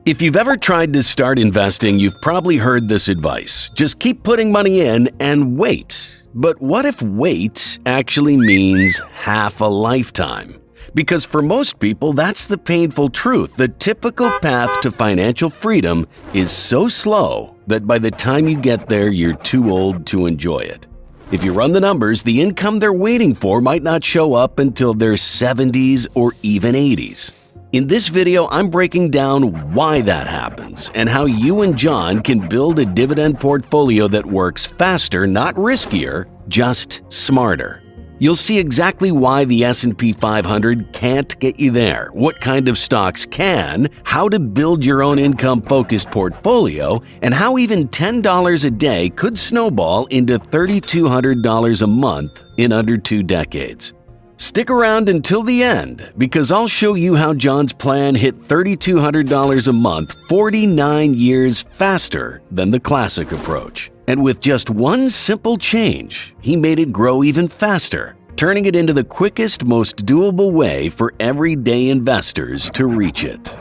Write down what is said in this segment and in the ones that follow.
If you've ever tried to start investing, you've probably heard this advice. Just keep putting money in and wait. But what if wait actually means half a lifetime? Because for most people, that's the painful truth. The typical path to financial freedom is so slow that by the time you get there, you're too old to enjoy it. If you run the numbers, the income they're waiting for might not show up until their 70s or even 80s. In this video, I'm breaking down why that happens and how you and John can build a dividend portfolio that works faster, not riskier, just smarter. You'll see exactly why the S&P 500 can't get you there, what kind of stocks can, how to build your own income-focused portfolio, and how even $10 a day could snowball into $3,200 a month in under 2 decades. Stick around until the end, because I'll show you how John's plan hit $3,200 a month 49 years faster than the classic approach. And with just one simple change, he made it grow even faster, turning it into the quickest, most doable way for everyday investors to reach it.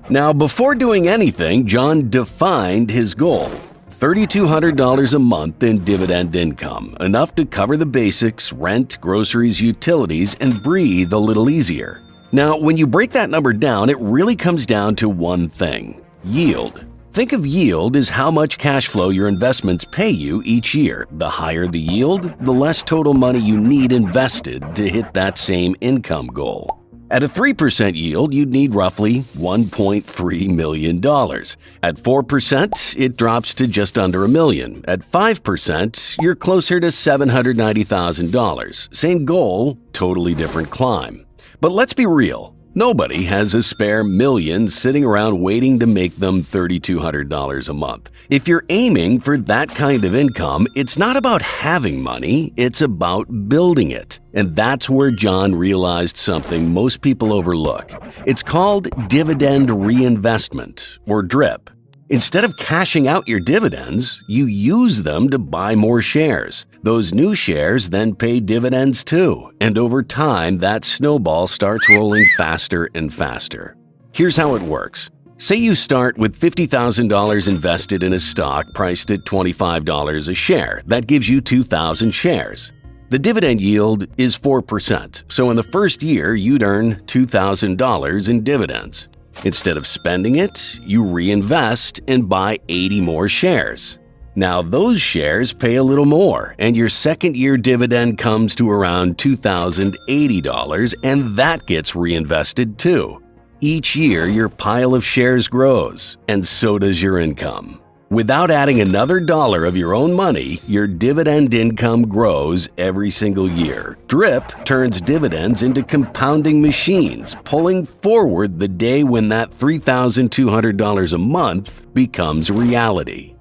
Now, before doing anything, John defined his goal. $3,200 a month in dividend income, enough to cover the basics, rent, groceries, utilities, and breathe a little easier. Now, when you break that number down, it really comes down to one thing: yield. Think of yield as how much cash flow your investments pay you each year. The higher the yield, the less total money you need invested to hit that same income goal. At a 3% yield, you'd need roughly $1.3 million. At 4%, it drops to just under $1 million. At 5%, you're closer to $790,000. Same goal, totally different climb. But let's be real. Nobody has a spare million sitting around waiting to make them $3,200 a month. If you're aiming for that kind of income, it's not about having money, it's about building it. And that's where John realized something most people overlook. It's called dividend reinvestment, or DRIP. Instead of cashing out your dividends, you use them to buy more shares. Those new shares then pay dividends too, and over time, that snowball starts rolling faster and faster. Here's how it works. Say you start with $50,000 invested in a stock priced at $25 a share. That gives you 2,000 shares. The dividend yield is 4%, so in the first year, you'd earn $2,000 in dividends. Instead of spending it, you reinvest and buy 80 more shares. Now those shares pay a little more, and your second year dividend comes to around $2,080, and that gets reinvested too. Each year, your pile of shares grows, and so does your income. Without adding another dollar of your own money, your dividend income grows every single year. DRIP turns dividends into compounding machines, pulling forward the day when that $3,200 a month becomes reality.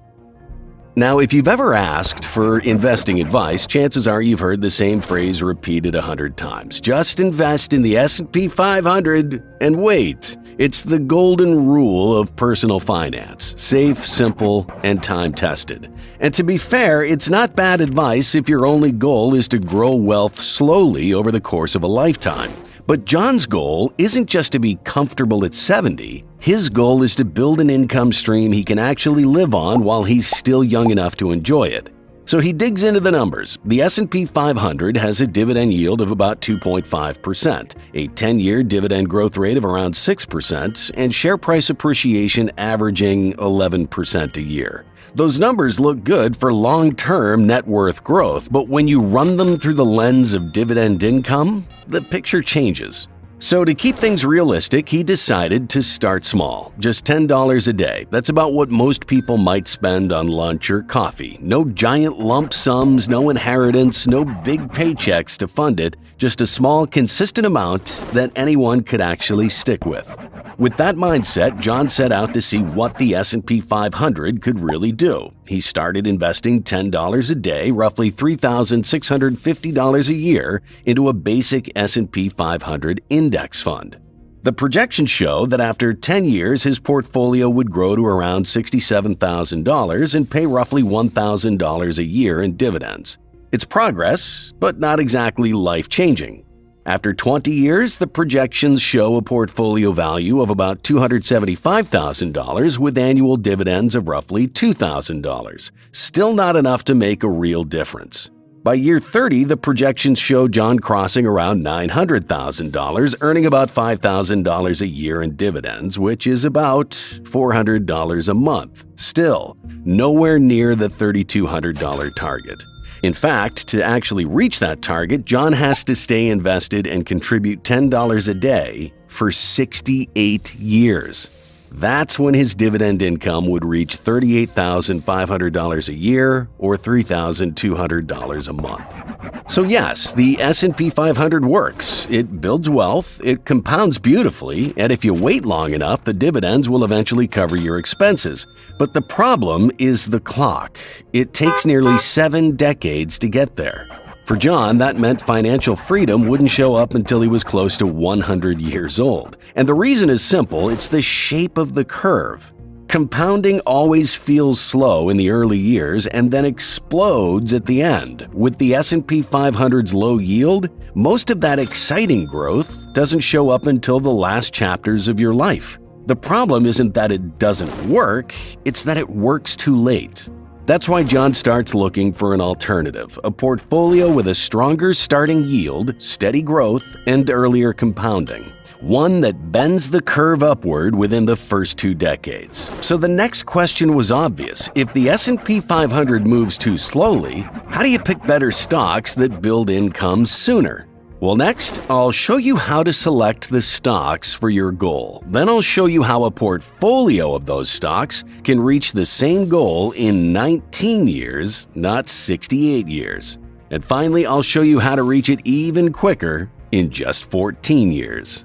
Now, if you've ever asked for investing advice, chances are you've heard the same phrase repeated 100 times. Just invest in the S&P 500 and wait. It's the golden rule of personal finance. Safe, simple, and time-tested. And to be fair, it's not bad advice if your only goal is to grow wealth slowly over the course of a lifetime. But John's goal isn't just to be comfortable at 70. His goal is to build an income stream he can actually live on while he's still young enough to enjoy it. So he digs into the numbers. The S&P 500 has a dividend yield of about 2.5%, a 10-year dividend growth rate of around 6%, and share price appreciation averaging 11% a year. Those numbers look good for long-term net worth growth, but when you run them through the lens of dividend income, the picture changes. So to keep things realistic, he decided to start small, just $10 a day. That's about what most people might spend on lunch or coffee. No giant lump sums, no inheritance, no big paychecks to fund it, just a small, consistent amount that anyone could actually stick with. With that mindset, John set out to see what the S&P 500 could really do. He started investing $10 a day, roughly $3,650 a year, into a basic S&P 500 index fund. The projections show that after 10 years, his portfolio would grow to around $67,000 and pay roughly $1,000 a year in dividends. It's progress, but not exactly life-changing. After 20 years, the projections show a portfolio value of about $275,000 with annual dividends of roughly $2,000. Still not enough to make a real difference. By year 30, the projections show John crossing around $900,000, earning about $5,000 a year in dividends, which is about $400 a month. Still, nowhere near the $3,200 target. In fact, to actually reach that target, John has to stay invested and contribute $10 a day for 68 years. That's when his dividend income would reach $38,500 a year or $3,200 a month. So yes, the S&P 500 works. It builds wealth, it compounds beautifully, and if you wait long enough, the dividends will eventually cover your expenses. But the problem is the clock. It takes nearly 7 decades to get there. For John, that meant financial freedom wouldn't show up until he was close to 100 years old. And the reason is simple, it's the shape of the curve. Compounding always feels slow in the early years and then explodes at the end. With the S&P 500's low yield, most of that exciting growth doesn't show up until the last chapters of your life. The problem isn't that it doesn't work, it's that it works too late. That's why John starts looking for an alternative, a portfolio with a stronger starting yield, steady growth, and earlier compounding. One that bends the curve upward within the first 2 decades. So the next question was obvious. If the S&P 500 moves too slowly, how do you pick better stocks that build income sooner? Well, next, I'll show you how to select the stocks for your goal. Then I'll show you how a portfolio of those stocks can reach the same goal in 19 years, not 68 years. And finally, I'll show you how to reach it even quicker in just 14 years.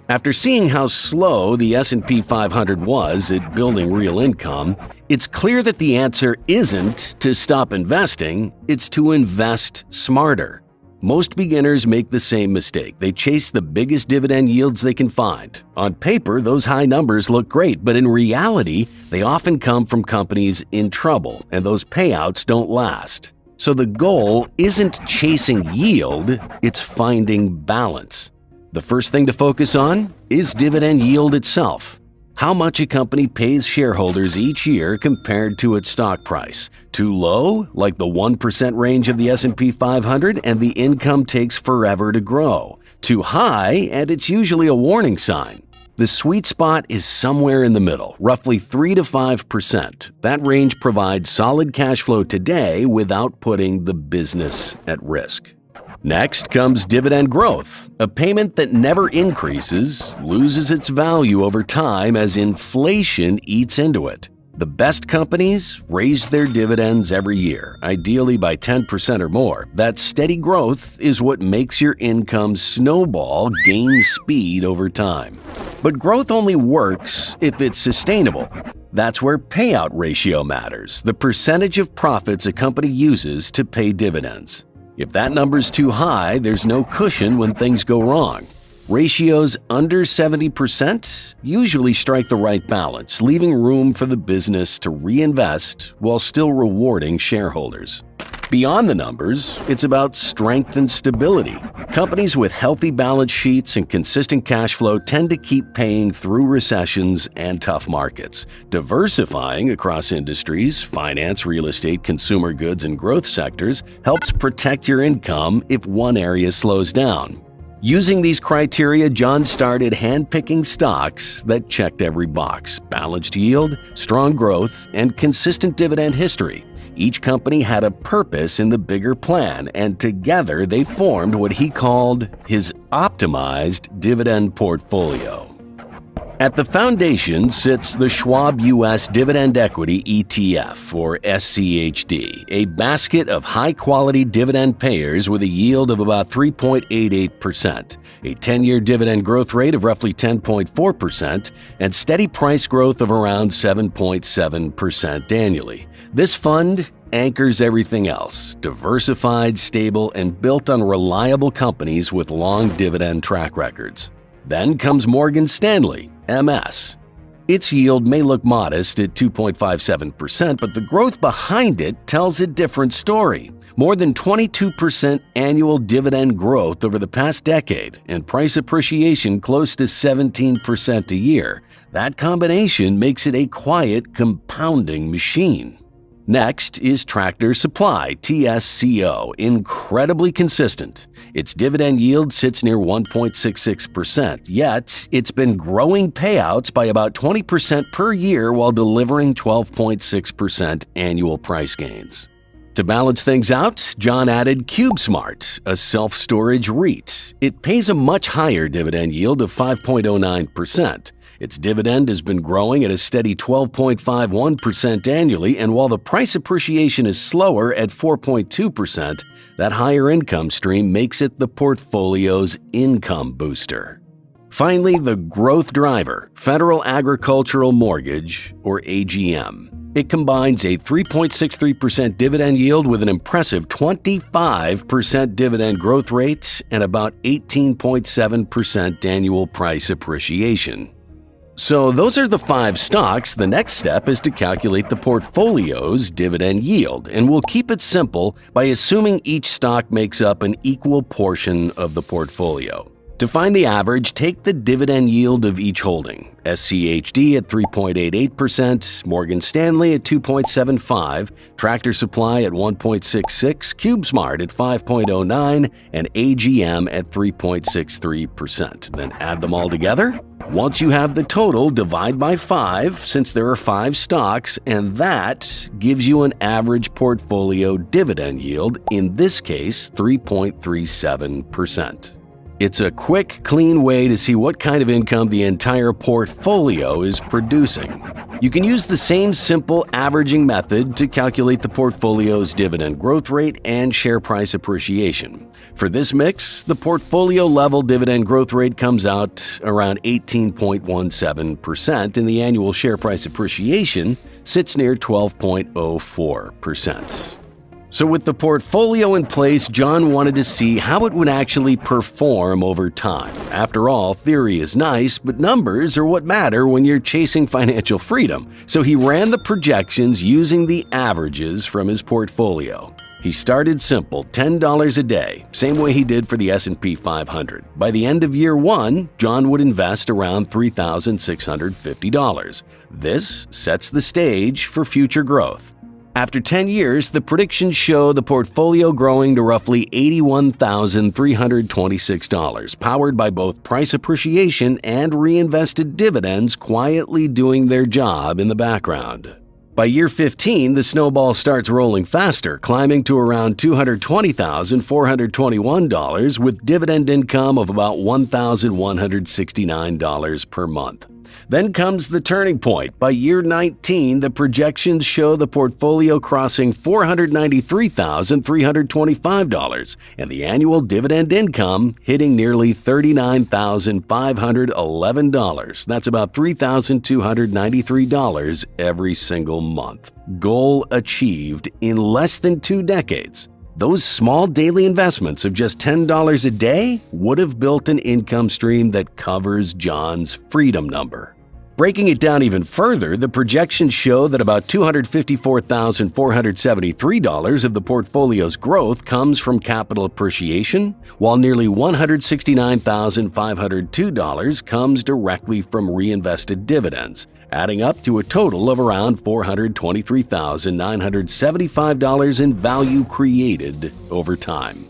After seeing how slow the S&P 500 was at building real income, it's clear that the answer isn't to stop investing, it's to invest smarter. Most beginners make the same mistake. They chase the biggest dividend yields they can find. On paper, those high numbers look great, but in reality, they often come from companies in trouble, and those payouts don't last. So the goal isn't chasing yield, it's finding balance. The first thing to focus on is dividend yield itself. How much a company pays shareholders each year compared to its stock price. Too low, like the 1% range of the S&P 500, and the income takes forever to grow. Too high, and it's usually a warning sign. The sweet spot is somewhere in the middle, roughly 3 to 5%. That range provides solid cash flow today without putting the business at risk. Next comes dividend growth, a payment that never increases, loses its value over time as inflation eats into it. The best companies raise their dividends every year, ideally by 10% or more. That steady growth is what makes your income snowball gain speed over time. But growth only works if it's sustainable. That's where payout ratio matters, the percentage of profits a company uses to pay dividends. If that number's too high, there's no cushion when things go wrong. Ratios under 70% usually strike the right balance, leaving room for the business to reinvest while still rewarding shareholders. Beyond the numbers, it's about strength and stability. Companies with healthy balance sheets and consistent cash flow tend to keep paying through recessions and tough markets. Diversifying across industries, finance, real estate, consumer goods, and growth sectors helps protect your income if one area slows down. Using these criteria, John started handpicking stocks that checked every box: balanced yield, strong growth, and consistent dividend history. Each company had a purpose in the bigger plan, and together they formed what he called his optimized dividend portfolio. At the foundation sits the Schwab U.S. Dividend Equity ETF, or SCHD, a basket of high-quality dividend payers with a yield of about 3.88%, a 10-year dividend growth rate of roughly 10.4%, and steady price growth of around 7.7% annually. This fund anchors everything else: diversified, stable, and built on reliable companies with long dividend track records. Then comes Morgan Stanley, MS. Its yield may look modest at 2.57%, but the growth behind it tells a different story. More than 22% annual dividend growth over the past decade and price appreciation close to 17% a year. That combination makes it a quiet, compounding machine. Next is Tractor Supply, TSCO, incredibly consistent. Its dividend yield sits near 1.66%, yet it's been growing payouts by about 20% per year while delivering 12.6% annual price gains. To balance things out, John added CubeSmart, a self-storage REIT. It pays a much higher dividend yield of 5.09%. Its dividend has been growing at a steady 12.51% annually, and while the price appreciation is slower at 4.2%, that higher income stream makes it the portfolio's income booster. Finally, the growth driver, Federal Agricultural Mortgage, or AGM. It combines a 3.63% dividend yield with an impressive 25% dividend growth rate and about 18.7% annual price appreciation. So those are the 5 stocks. The next step is to calculate the portfolio's dividend yield, and we'll keep it simple by assuming each stock makes up an equal portion of the portfolio. To find the average, take the dividend yield of each holding. SCHD at 3.88%, Morgan Stanley at 2.75%, Tractor Supply at 1.66%, CubeSmart at 5.09%, and AGM at 3.63%. Then add them all together. Once you have the total, divide by 5, since there are 5 stocks, and that gives you an average portfolio dividend yield, in this case 3.37%. It's a quick, clean way to see what kind of income the entire portfolio is producing. You can use the same simple averaging method to calculate the portfolio's dividend growth rate and share price appreciation. For this mix, the portfolio-level dividend growth rate comes out around 18.17%, and the annual share price appreciation sits near 12.04%. So with the portfolio in place, John wanted to see how it would actually perform over time. After all, theory is nice, but numbers are what matter when you're chasing financial freedom. So he ran the projections using the averages from his portfolio. He started simple, $10 a day, same way he did for the S&P 500. By the end of year 1, John would invest around $3,650. This sets the stage for future growth. After 10 years, the predictions show the portfolio growing to roughly $81,326, powered by both price appreciation and reinvested dividends quietly doing their job in the background. By year 15, the snowball starts rolling faster, climbing to around $220,421 with dividend income of about $1,169 per month. Then comes the turning point. By year 19, the projections show the portfolio crossing $493,325 and the annual dividend income hitting nearly $39,511. That's about $3,293 every single month. Goal achieved in less than 2 decades. Those small daily investments of just $10 a day would have built an income stream that covers John's freedom number. Breaking it down even further, the projections show that about $254,473 of the portfolio's growth comes from capital appreciation, while nearly $169,502 comes directly from reinvested dividends, adding up to a total of around $423,975 in value created over time.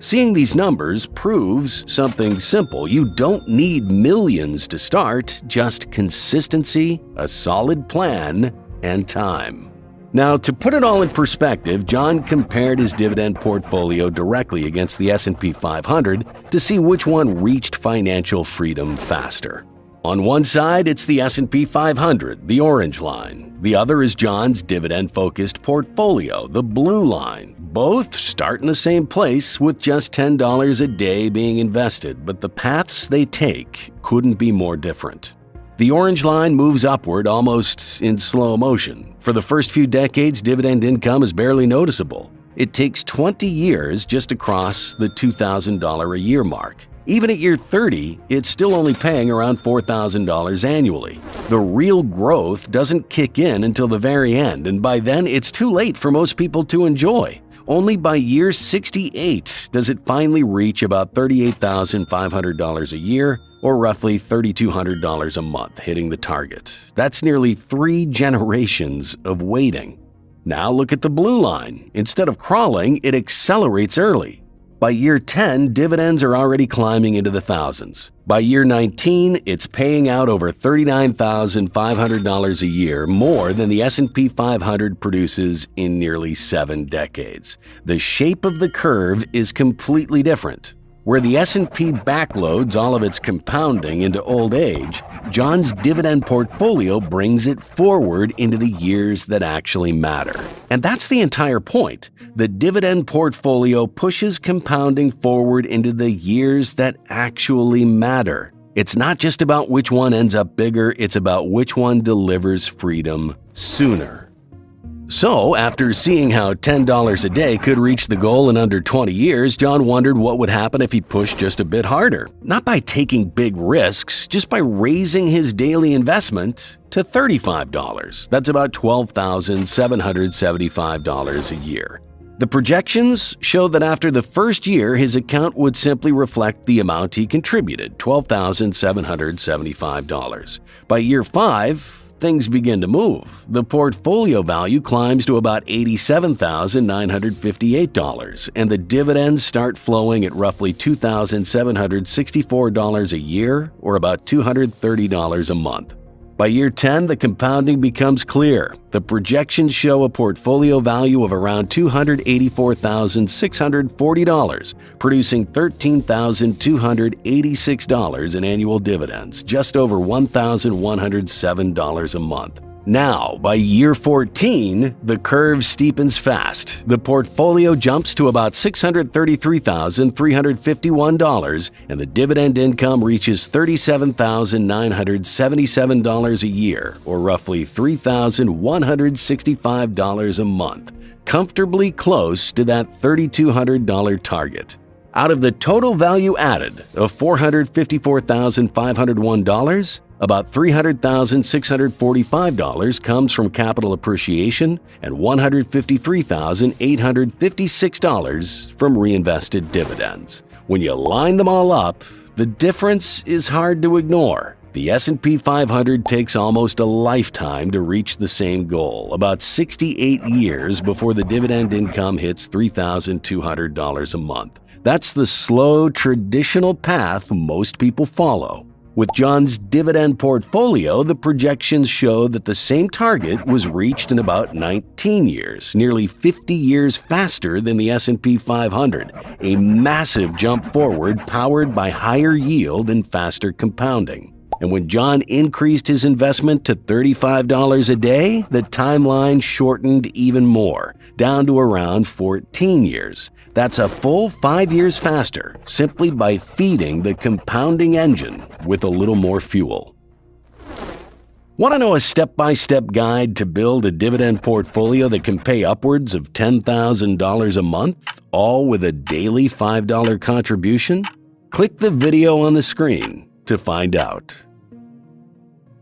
Seeing these numbers proves something simple. You don't need millions to start, just consistency, a solid plan, and time. Now, to put it all in perspective, John compared his dividend portfolio directly against the S&P 500 to see which one reached financial freedom faster. On one side, it's the S&P 500, the orange line. The other is John's dividend-focused portfolio, the blue line. Both start in the same place with just $10 a day being invested, but the paths they take couldn't be more different. The orange line moves upward almost in slow motion. For the first few decades, dividend income is barely noticeable. It takes 20 years just to cross the $2,000 a year mark. Even at year 30, it's still only paying around $4,000 annually. The real growth doesn't kick in until the very end, and by then it's too late for most people to enjoy. Only by year 68 does it finally reach about $38,500 a year, or roughly $3,200 a month, hitting the target. That's nearly 3 generations of waiting. Now look at the blue line. Instead of crawling, it accelerates early. By year 10, dividends are already climbing into the thousands. By year 19, it's paying out over $39,500 a year, more than the S&P 500 produces in nearly 7 decades. The shape of the curve is completely different. Where the S&P backloads all of its compounding into old age, John's dividend portfolio brings it forward into the years that actually matter. And that's the entire point. The dividend portfolio pushes compounding forward into the years that actually matter. It's not just about which one ends up bigger, it's about which one delivers freedom sooner. So, after seeing how $10 a day could reach the goal in under 20 years, John wondered what would happen if he pushed just a bit harder. Not by taking big risks, just by raising his daily investment to $35. That's about $12,775 a year. The projections show that after the first year, his account would simply reflect the amount he contributed, $12,775. By year 5, things begin to move. The portfolio value climbs to about $87,958, and the dividends start flowing at roughly $2,764 a year, or about $230 a month. By year 10, the compounding becomes clear. The projections show a portfolio value of around $284,640, producing $13,286 in annual dividends, just over $1,107 a month. Now, by year 14, the curve steepens fast. The portfolio jumps to about $633,351, and the dividend income reaches $37,977 a year, or roughly $3,165 a month, comfortably close to that $3,200 target. Out of the total value added of $454,501, about $300,645 comes from capital appreciation and $153,856 from reinvested dividends. When you line them all up, the difference is hard to ignore. The S&P 500 takes almost a lifetime to reach the same goal, about 68 years before the dividend income hits $3,200 a month. That's the slow, traditional path most people follow. With John's dividend portfolio, the projections show that the same target was reached in about 19 years, nearly 50 years faster than the S&P 500, a massive jump forward powered by higher yield and faster compounding. And when John increased his investment to $35 a day, the timeline shortened even more, down to around 14 years. That's a full 5 years faster, simply by feeding the compounding engine with a little more fuel. Want to know a step-by-step guide to build a dividend portfolio that can pay upwards of $10,000 a month, all with a daily $5 contribution? Click the video on the screen to find out.